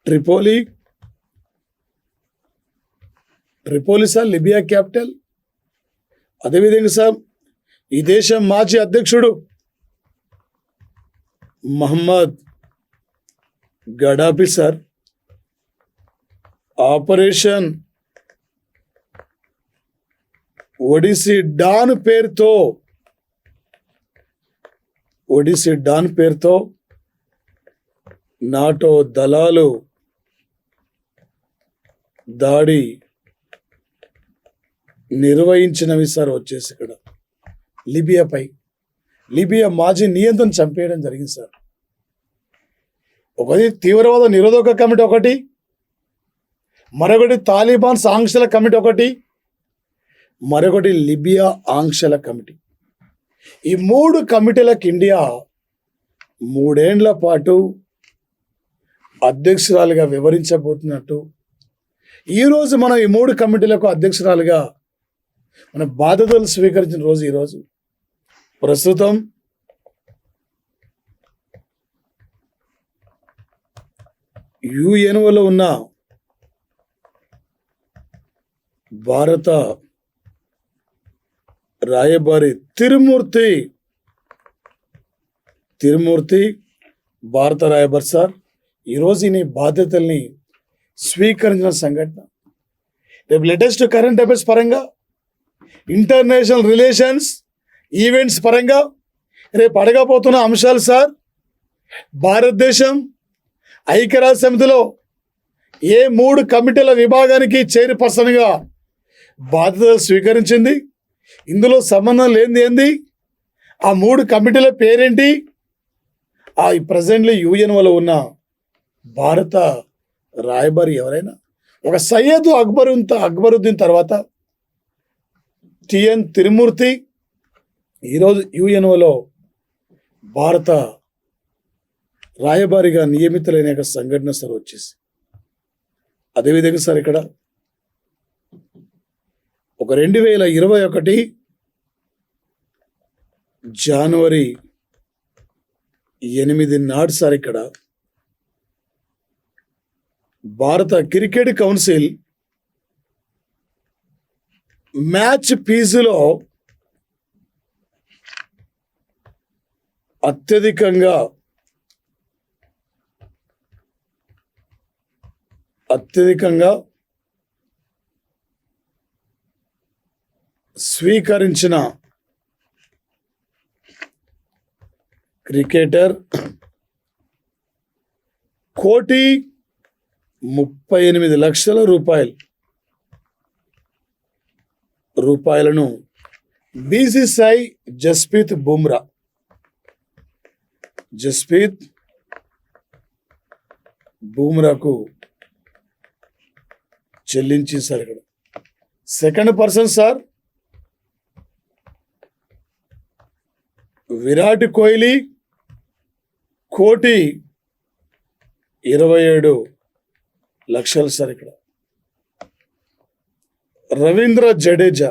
Speaker 1: ట్రిపోలి సార్, లిబియా క్యాపిటల్. అదేవిధంగా సార్ ఈ దేశం మాజీ అధ్యక్షుడు మహమ్మద్ గడాఫీ సార్ ఆపరేషన్ ఒడిసి డాన్ పేరుతో నాటో దళాలు దాడి నిర్వహించినవి సార్ వచ్చేసి ఇక్కడ లిబియా మాజీ నియంత్రణ చంపేయడం జరిగింది సార్. ఒకటి తీవ్రవాద నిరోధక కమిటీ ఒకటి, మరొకటి తాలిబాన్స్ ఆంక్షల కమిటీ ఒకటి, మరొకటి లిబియా ఆంక్షల కమిటీ. ఈ 3 కమిటీలకు ఇండియా 3 ఏళ్ల పాటు అధ్యక్షురాలుగా వివరించబోతున్నట్టు ఈరోజు మనం ఈ 3 కమిటీలకు అధ్యక్షురాలుగా మన బాధ్యతలు స్వీకరించిన రోజు ఈరోజు. ప్రస్తుతం యుఎన్ఓలో ఉన్న భారత రాయబారి తిరుమూర్తి భారత రాయబారి సార్ ఈరోజు ఈ బాధ్యతల్ని స్వీకరించిన సంఘటన. రేపు లేటెస్ట్ కరెంట్ అఫైర్స్ పరంగా, ఇంటర్నేషనల్ రిలేషన్స్ ఈవెంట్స్ పరంగా రేపు అడగబోతున్న అంశాలు సార్. భారతదేశం ఐక్యరాజ్య సమితిలో ఏ 3 కమిటీల విభాగానికి చైర్పర్సన్గా బాధ్యతలు స్వీకరించింది, ఇందులో సంబంధం లేనిది ఏంది, ఆ 3 కమిటీల పేరేంటి, ప్రజెంట్లీ యుఎన్ఓలో ఉన్న భారత రాయబారి ఎవరైనా ఒక సయ్యద్ అక్బరుద్దీన్ తర్వాత టిఎన్ తిరుమూర్తి ఈరోజు యుఎన్ఓలో భారత రాయబారిగా నియమితులైన యొక్క సంఘటన సార్ వచ్చేసి. అదేవిధంగా సార్ ఇక్కడ ఒక 2021 జనవరి 8 నాడు సార్ ఇక్కడ భారత క్రికెట్ కౌన్సిల్ మ్యాచ్ ఫీజులో అత్యధికంగా స్వీకరించిన క్రికెటర్ 1,38,00,000 రూపాయలను బీసీసీఐ జస్ప్రీత్ బూమ్రాకు చెల్లించి సార్ ఇక్కడ. Second person sir Virat Kohli 1,27,00,000 sir ఇక్కడ. రవీంద్ర జడేజా,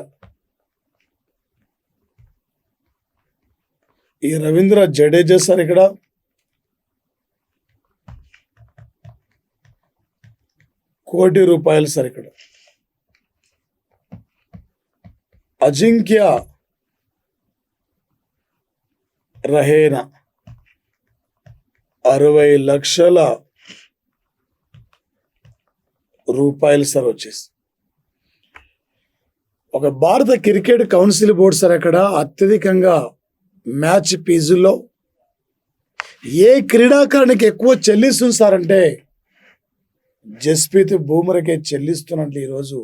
Speaker 1: ఈ రవీంద్ర జడేజా సార్ ఇక్కడ ₹1,00,00,000 సార్ ఇక్కడ. అజింక్య రహేనా 60,00,000 సార్ వచ్చేసి. ఒక భారత క్రికెట్ కౌన్సిల్ బోర్డు సార్ అక్కడ అత్యధికంగా మ్యాచ్ ఫీజుల్లో ఏ క్రీడాకారునికి ఎక్కువ చెల్లిస్తుంది సార్ అంటే జస్ప్రీత్ బూమ్రాకే చెల్లిస్తున్నట్లు ఈరోజు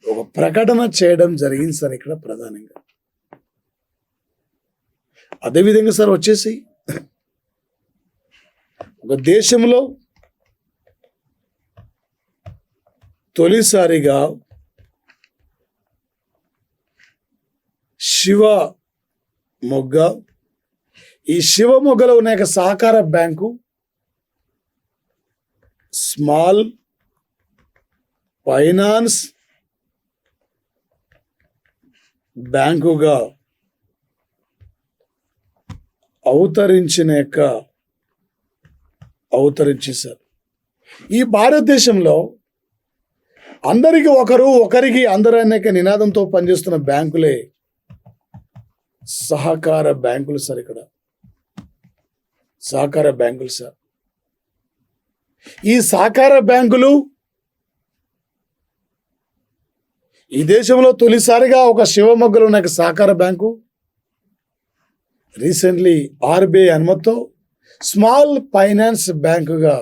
Speaker 1: ఒక ప్రకటన చేయడం జరిగింది సార్ ఇక్కడ ప్రధానంగా. అదేవిధంగా సార్ వచ్చేసి ఒక దేశంలో తొలిసారిగా ఈ శివమొగ్గలో ఉన్న యొక్క సహకార బ్యాంకు స్మాల్ ఫైనాన్స్ బ్యాంకుగా అవతరించేశారు. ఈ భారతదేశంలో అందరికి ఒకరికి అందరూ అనేక నినాదంతో పనిచేస్తున్న బ్యాంకులే సహకార బ్యాంకులు సార్ ఇక్కడ. సహకార బ్యాంకులు సార్. ఈ సహకార బ్యాంకులు ఈ దేశంలో తొలిసారిగా ఒక శివమొగ్గలో ఉన్న సహకార బ్యాంకు రీసెంట్లీ ఆర్బీఐ అనుమతితో స్మాల్ ఫైనాన్స్ బ్యాంకుగా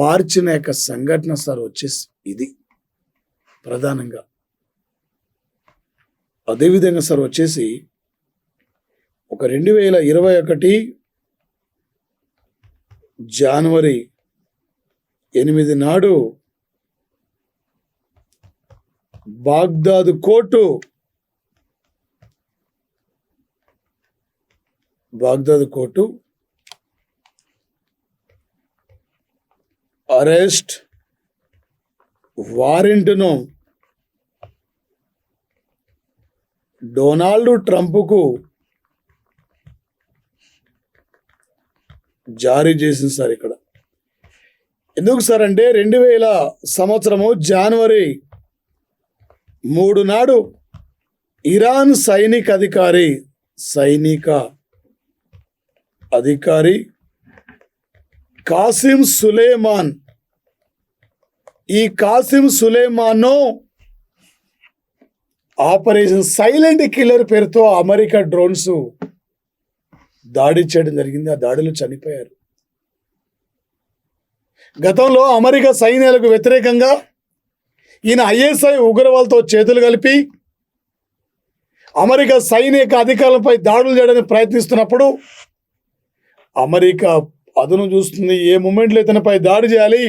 Speaker 1: మార్చిన యొక్క సంఘటన సార్ వచ్చేసి ఇది ప్రధానంగా. అదేవిధంగా సార్ వచ్చేసి ఒక 2021 జనవరి 8 నాడు బాగ్దాద్ కోర్టు అరెస్ట్ వారెంట్ను డొనాల్డ్ ట్రంప్కు జారీ చేసింది సార్ ఇక్కడ. ఎందుకు సార్ అంటే 2000 జనవరి 3 నాడు ఇరాన్ సైనిక అధికారి కాసిం సులేమాన్, ఈ Qasim Suleiman operation silent killer పేరుతో అమెరికా డ్రోన్స్ దాడి చేయడం జరిగింది. ఆ దాడిలో చనిపోయారు. గతంలో అమెరికా సైన్యాలకు వ్యతిరేకంగా ఈయన ఐఎస్ఐ ఉగ్రవాదులతో చేతులు కలిపి అమెరికా సైనిక అధికారులపై దాడులు చేయడానికి ప్రయత్నిస్తున్నప్పుడు అమెరికా అదును చూస్తుంది. ఏ మూమెంట్లో ఇతనిపై దాడి చేయాలి,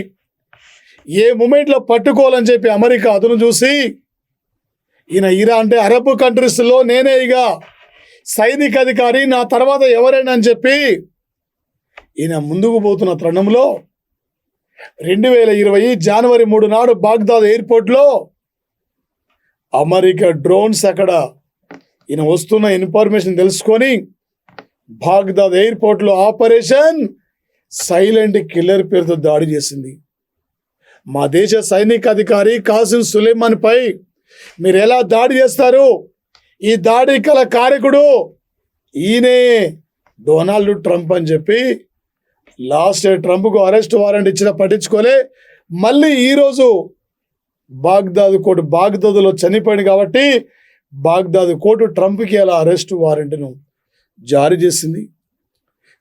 Speaker 1: ఏ మూమెంట్లో పట్టుకోవాలని చెప్పి అమెరికా అదును చూసి ఈయన అంటే అరబ్ కంట్రీస్లో నేనే ఇక సైనిక అధికారి, నా తర్వాత ఎవరైనా అని చెప్పి ఈయన ముందుకు పోతున్న తరుణంలో 2020 జనవరి 3 నాడు బాగ్దాద్ ఎయిర్పోర్ట్లో అమెరికా డ్రోన్స్ అక్కడ ఈయన వస్తున్న ఇన్ఫర్మేషన్ తెలుసుకొని బాగ్దాద్ ఎయిర్పోర్ట్లో ఆపరేషన్ సైలెంట్ కిల్లర్ పేరుతో దాడి చేసింది. మా దేశ సైనిక అధికారి కాసిం సులేమాన్ పై మీరు ఎలా దాడి చేస్తారు? ఈ దాడి కల కారకుడు ఈయనే డొనాల్డ్ ట్రంప్ అని చెప్పి లాస్ట్ ఇయర్ ట్రంప్కు అరెస్ట్ వారెంట్ ఇచ్చిన పట్టించుకోలే. మళ్ళీ ఈరోజు బాగ్దాద్లో చనిపోయింది కాబట్టి బాగ్దాద్ కోర్టు ట్రంప్కి అలా అరెస్ట్ వారెంట్ను జారీ చేసింది.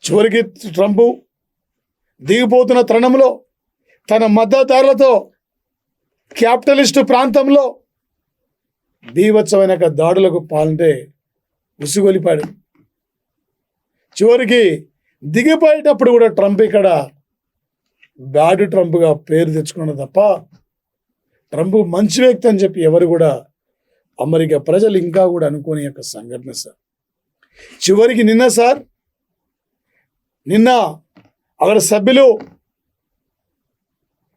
Speaker 1: చివరికి ట్రంప్ దిగిపోతున్న తరుణంలో తన మద్దతుదారులతో క్యాపిటలిస్టు ప్రాంతంలో బీభత్సమైన దాడులకు పాల్గొంటే ఉసిగొలిపాడు. చివరికి దిగిపోయేటప్పుడు కూడా ట్రంప్ ఇక్కడ బ్యాడ్ ట్రంప్గా పేరు తెచ్చుకున్న తప్ప ట్రంప్ మంచి వ్యక్తి అని చెప్పి ఎవరు కూడా అమెరికా ప్రజలు ఇంకా కూడా అనుకోని యొక్క సంఘటన సార్. చివరికి నిన్న అక్కడ సభ్యులు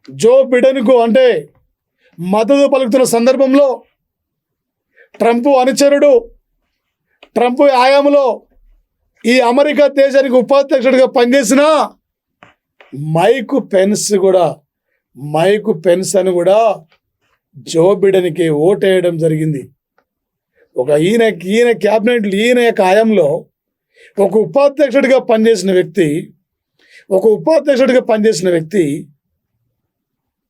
Speaker 1: జో బిడెన్కు అంటే మద్దతు పలుకుతున్న సందర్భంలో ట్రంప్ అనుచరుడు, ట్రంప్ ఆయాములో ఈ అమెరికా దేశానికి ఉపాధ్యక్షుడిగా పనిచేసిన మైక్ పెన్స్ అని కూడా జో బిడెన్కి ఓటేయడం జరిగింది. ఈయన క్యాబినెట్ ఈయన యొక్క ఆయంలో ఒక ఉపాధ్యక్షుడిగా పనిచేసిన వ్యక్తి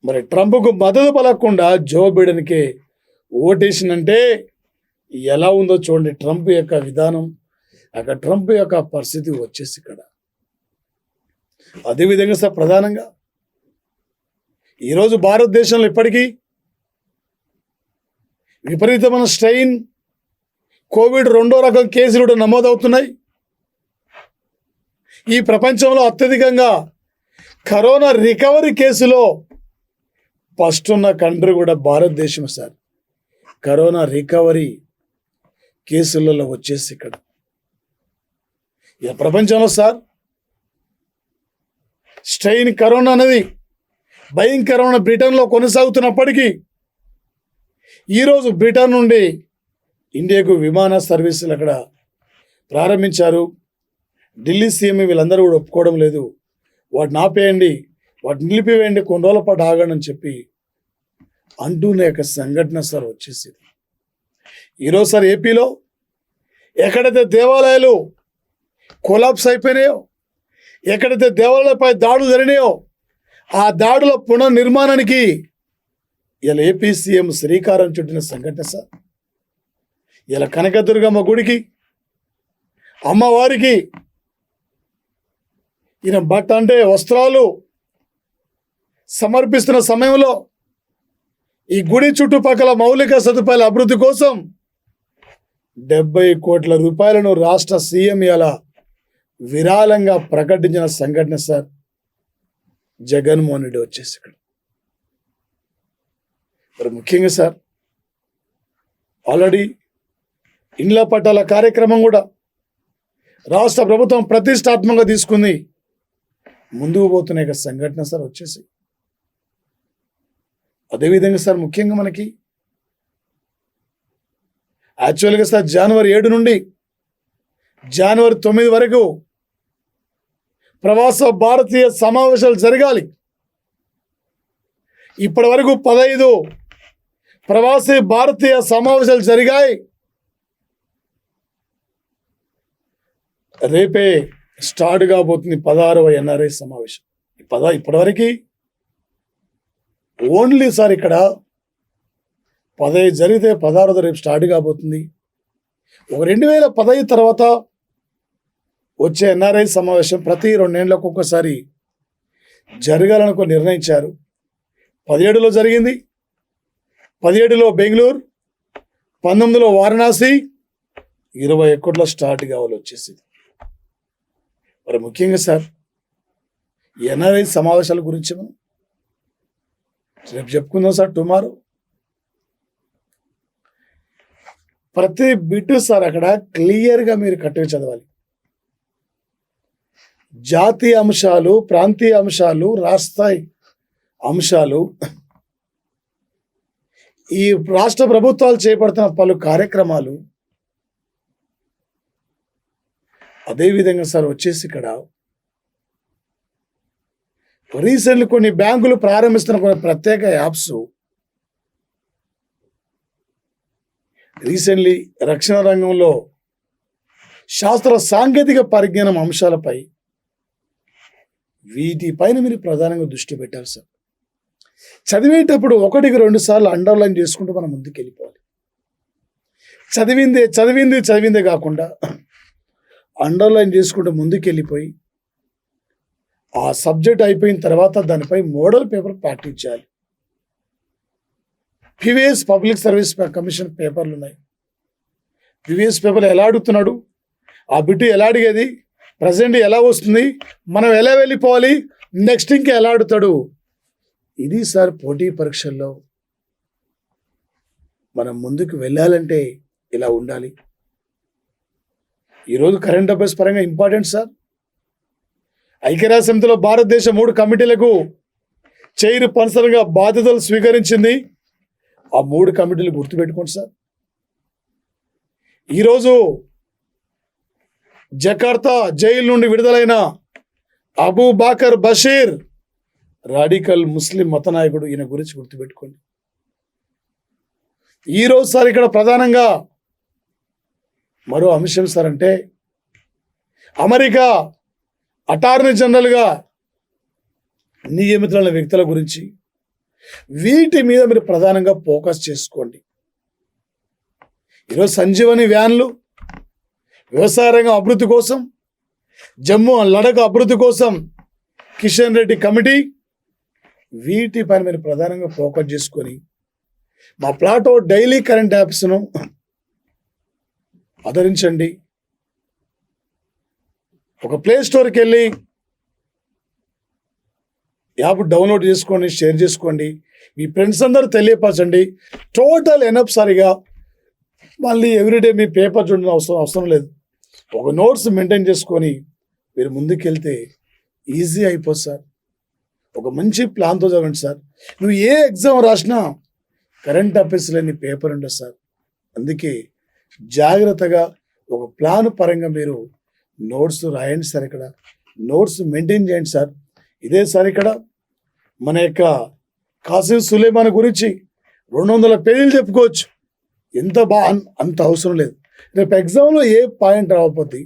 Speaker 1: మరి ట్రంప్కు మద్దతు పలకకుండా జో బిడెన్కి ఓటేసినంటే ఎలా ఉందో చూడండి. ట్రంప్ యొక్క విధానం, అక్కడ ట్రంప్ యొక్క పరిస్థితి వచ్చేసి ఇక్కడ. అదేవిధంగా సార్ ప్రధానంగా ఈరోజు భారతదేశంలో ఇప్పటికీ విపరీతమైన స్ట్రెయిన్ కోవిడ్ 2వ రకం కేసులు కూడా నమోదవుతున్నాయి. ఈ ప్రపంచంలో అత్యధికంగా కరోనా రికవరీ కేసులో ఫస్ట్ ఉన్న కంట్రీ కూడా భారతదేశం సార్. కరోనా రికవరీ కేసులలో వచ్చేసి ఇక్కడ ప్రపంచంలో సార్ స్ట్రెయిన్ కరోనా అనేది భయంకరమైన బ్రిటన్లో కొనసాగుతున్నప్పటికీ ఈరోజు బ్రిటన్ నుండి ఇండియాకు విమాన సర్వీసులు అక్కడ ప్రారంభించారు. ఢిల్లీ సీఎం వీళ్ళందరూ కూడా ఒప్పుకోవడం లేదు. వాటిని ఆపేయండి, వాటిని నిలిపివేయండి, కొన్ని రోజుల పాటు ఆగండి అని చెప్పి అంటూనే యొక్క సంఘటన సార్ వచ్చేసింది. ఈరోజు సార్ ఏపీలో ఎక్కడైతే దేవాలయాలు కొలాప్స్ అయిపోయినాయో, ఎక్కడైతే దేవాలయాలపై దాడులు జరిగినాయో ఆ దాడుల పునర్నిర్మాణానికి ఇలా ఏపీ సీఎం శ్రీకారం చుట్టిన సంఘటన సార్. ఇలా కనకదుర్గమ్మ గుడికి, అమ్మవారికి ఈయన అంటే వస్త్రాలు సమర్పిస్తున్న సమయంలో ఈ గుడి చుట్టుపక్కల మౌలిక సదుపాయాల అభివృద్ధి కోసం 70 కోట్ల రూపాయలను రాష్ట్ర సీఎం ఇలా విరాళంగా ప్రకటించిన సంఘటన సార్. జగన్మోహన్ రెడ్డి వచ్చేసి ఇక్కడ మరి ముఖ్యంగా సార్ ఆల్రెడీ ఇండ్ల పట్టాల కార్యక్రమం కూడా రాష్ట్ర ప్రభుత్వం ప్రతిష్టాత్మకంగా తీసుకుంది. ముందుకు పోతున్న సంఘటన సార్ వచ్చేసి. అదేవిధంగా సార్ ముఖ్యంగా మనకి యాక్చువల్గా సార్ జనవరి 7 నుండి జనవరి 9 వరకు ప్రవాస భారతీయ సమావేశాలు జరగాలి. ఇప్పటి వరకు 15 ప్రవాసీ భారతీయ సమావేశాలు జరిగాయి. రేపే స్టార్ట్ కాబోతుంది 16వ ఎన్ఆర్ఐ సమావేశం. ఇప్పటివరకు ఓన్లీ సార్ ఇక్కడ 15 జరిగితే 16వ రేపు స్టార్ట్ కాబోతుంది. 2015 తర్వాత వచ్చే ఎన్ఆర్ఐ సమావేశం ప్రతి 2 ఏళ్లకు ఒక్కసారి జరగాలని నిర్ణయించారు. 17లో జరిగింది, 17లో బెంగళూరు, 19లో వారణాసి, 21లో స్టార్ట్ కావాలి వచ్చేసింది. మరి ముఖ్యంగా సార్ ఎన్ఆర్ఐ సమావేశాల గురించి మనం రేపు చెప్పుకుందాం సార్ టుమారో. ప్రతి బిట్ సార్ అక్కడ క్లియర్గా మీరు కట్టుగా చదవాలి. జాతీయ అంశాలు, ప్రాంతీయ అంశాలు, రాష్ట్రస్థాయి అంశాలు, ఈ రాష్ట్ర ప్రభుత్వాలు చేపడుతున్న పలు కార్యక్రమాలు, అదేవిధంగా సార్ వచ్చేసి ఇక్కడ రీసెంట్లీ కొన్ని బ్యాంకులు ప్రారంభిస్తున్న కొన్ని ప్రత్యేక యాప్స్, రీసెంట్లీ రక్షణ రంగంలో శాస్త్ర సాంకేతిక పరిజ్ఞానం అంశాలపై వీటిపైన మీరు ప్రధానంగా దృష్టి పెట్టాలి సార్. చదివేటప్పుడు 1-2 సార్లు అండర్లైన్ చేసుకుంటూ మనం ముందుకు వెళ్ళిపోవాలి. చదివిందే కాకుండా అండర్లైన్ చేసుకుంటూ ముందుకు వెళ్ళిపోయి ఆ సబ్జెక్ట్ అయిపోయిన తర్వాత దానిపై మోడల్ పేపర్ ప్రాక్టీస్ చేయాలి. ప్రీవియస్ పబ్లిక్ సర్వీస్ కమిషన్ పేపర్లు ఉన్నాయి. ప్రీవియస్ పేపర్ ఎలా అడుగుతున్నాడు, ఆ బిట్ ఎలా అడిగేది, ప్రజెంట్ ఎలా వస్తుంది, మనం ఎలా వెళ్ళిపోవాలి, నెక్స్ట్ ఇంకా ఎలా అడుగుతాడు, ఇది సార్ పోటీ పరీక్షల్లో మనం ముందుకు వెళ్ళాలంటే ఇలా ఉండాలి. ఈరోజు కరెంట్ అఫైర్స్ పరంగా ఇంపార్టెంట్ సార్. ఐక్యరాజ్య సమితిలో భారతదేశం 3 కమిటీలకు చైర్ పర్సన్గా బాధ్యతలు స్వీకరించింది. ఆ 3 కమిటీలు గుర్తుపెట్టుకోండి సార్. ఈరోజు జకార్తా జైలు నుండి విడుదలైన అబూ బాకర్ బషీర్ రాడికల్ ముస్లిం మత నాయకుడు, ఈయన గురించి గుర్తుపెట్టుకోండి. ఈరోజు సార్ ఇక్కడ ప్రధానంగా మరో అంశం సార్ అంటే అమెరికా అటార్నీ జనరల్గా నియమితులైన వ్యక్తుల గురించి, వీటి మీద మీరు ప్రధానంగా ఫోకస్ చేసుకోండి. ఈరోజు సంజీవని వ్యాన్లు, వ్యవసాయ రంగం అభివృద్ధి కోసం, జమ్మూ లడఖ్ అభివృద్ధి కోసం కిషన్ రెడ్డి కమిటీ, వీటిపైన మీరు ప్రధానంగా ఫోకస్ చేసుకొని మా ప్లాటో డైలీ కరెంట్ యాప్స్ను ఆదరించండి. ఒక ప్లే స్టోర్కి వెళ్ళి యాప్ డౌన్లోడ్ చేసుకోండి, షేర్ చేసుకోండి, మీ ఫ్రెండ్స్ అందరూ తెలియపరచండి. టోటల్ ఎనఫ్ సారిగా మళ్ళీ ఎవ్రీడే మీ పేపర్ చూడడం అవసరం లేదు. ఒక నోట్స్ మెయింటైన్ చేసుకొని మీరు ముందుకు వెళ్తే ఈజీ అయిపోతుంది సార్. ఒక మంచి ప్లాన్తో చదవండి సార్. నువ్వు ఏ ఎగ్జామ్ రాసినా కరెంట్ అఫైర్స్ లేని పేపర్ ఉండదు సార్. అందుకే జాగ్రత్తగా ఒక ప్లాన్ పరంగా మీరు నోట్స్ రాయండి సార్. ఇక్కడ నోట్స్ మెయింటైన్ చేయండి సార్. ఇదే సార్ ఇక్కడ మన యొక్క కాసిం సులేమాన్ గురించి 200 పేజీలు చెప్పుకోవచ్చు. ఎంత అంత అవసరం లేదు. రేపు ఎగ్జామ్లో ఏ పాయింట్ రాకపోతే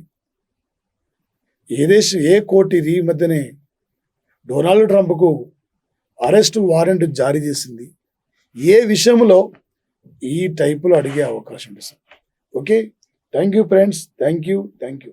Speaker 1: ఏ కోర్టు ఈ మధ్యనే డొనాల్డ్ ట్రంప్కు అరెస్ట్ వారెంట్ జారీ చేసింది, ఏ విషయంలో ఈ టైపులో అడిగే అవకాశం ఉంది sir. Okay, thank you friends, thank you.